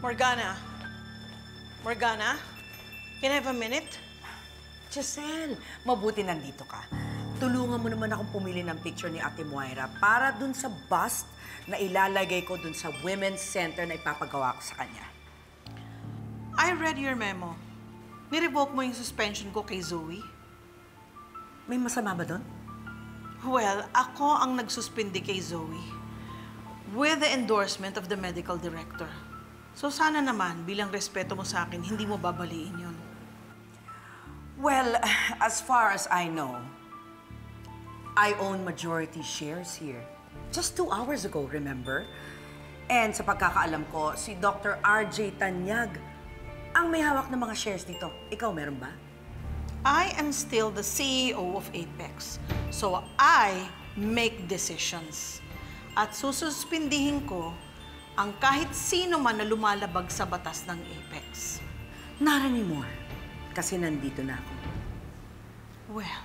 Morgana? Morgana? Can I have a minute? Giselle, mabuti nandito ka. Tulungan mo naman akong pumili ng picture ni Ate Moira para dun sa bust na ilalagay ko dun sa Women's Center na ipapagawa ko sa kanya. I read your memo. Nirevoke mo yung suspension ko kay Zoe. May masama ba dun? Well, ako ang nagsuspindi kay Zoe with the endorsement of the medical director. So sana naman, bilang respeto mo sa akin, hindi mo babaliin yun. Well, as far as I know, I own majority shares here. Just 2 hours ago, remember? And sa pagkakaalam ko, si Dr. RJ Tanyag ang may hawak ng mga shares dito. Ikaw, meron ba? I am still the CEO of Apex. So I make decisions. At sususpindihin ko ang kahit sino man na lumalabag sa batas ng Apex. Not anymore. Kasi nandito na ako. Well,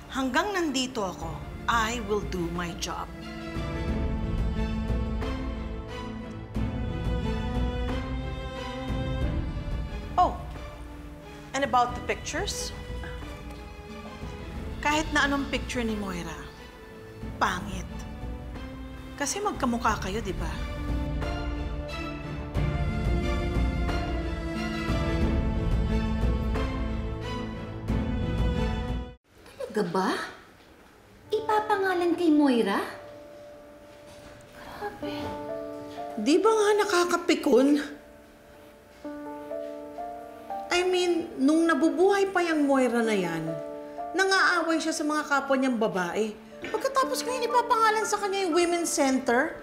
hanggang nandito ako, I will do my job. Oh, and about the pictures? Kahit na anong picture ni Moira, pangit. Kasi magkamukha kayo, di ba? Talaga ba? Ipapangalan kay Moira? Grabe. Di ba nga nakakapikon? I mean, nung nabubuhay pa yung Moira na yan, nangaaway siya sa mga kapwa niyang babae. Pagkatapos ngayon ipapangalan sa kanya yung Women's Center.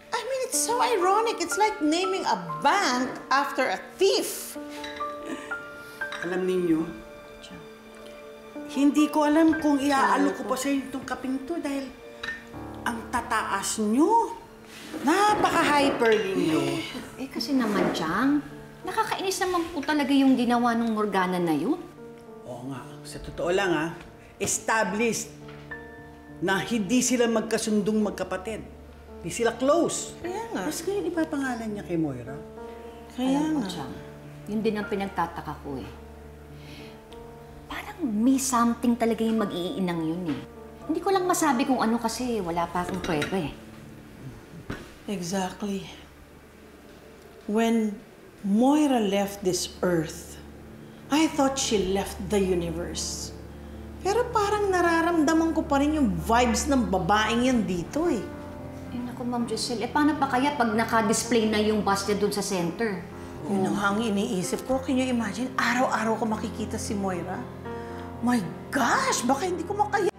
I mean, it's so ironic. It's like naming a bank after a thief. Alam ninyo, hindi ko alam kung iaalok ko pa sa inyo itong kaping to dahil ang tataas nyo. Napaka-hyper ninyo. Eh kasi naman, Chang, nakakainis naman po talaga yung ginawa ng Morgana na yun. Oo nga, sa totoo lang established na hindi sila magkasundong magkapatid. Hindi sila close. Kaya nga. Tapos ngayon ipapangalan niya kay Moira. Kaya Alam mo, nga. Chang, yun din ang pinagtataka ko eh. Parang may something talaga yung mag-iinang yun eh. Hindi ko lang masabi kung ano kasi wala pa akong pwede eh. Exactly. When Moira left this earth, I thought she left the universe. Pero parang nararamdaman ko pa rin yung vibes ng babaeng yan dito eh. Eh naku, Ma'am Giselle, eh paano pa kaya pag naka-display na yung bust niya dun sa center? Yun ang iniisip ko. Can you imagine? Araw-araw ko makikita si Moira. My gosh! Baka hindi ko makaya.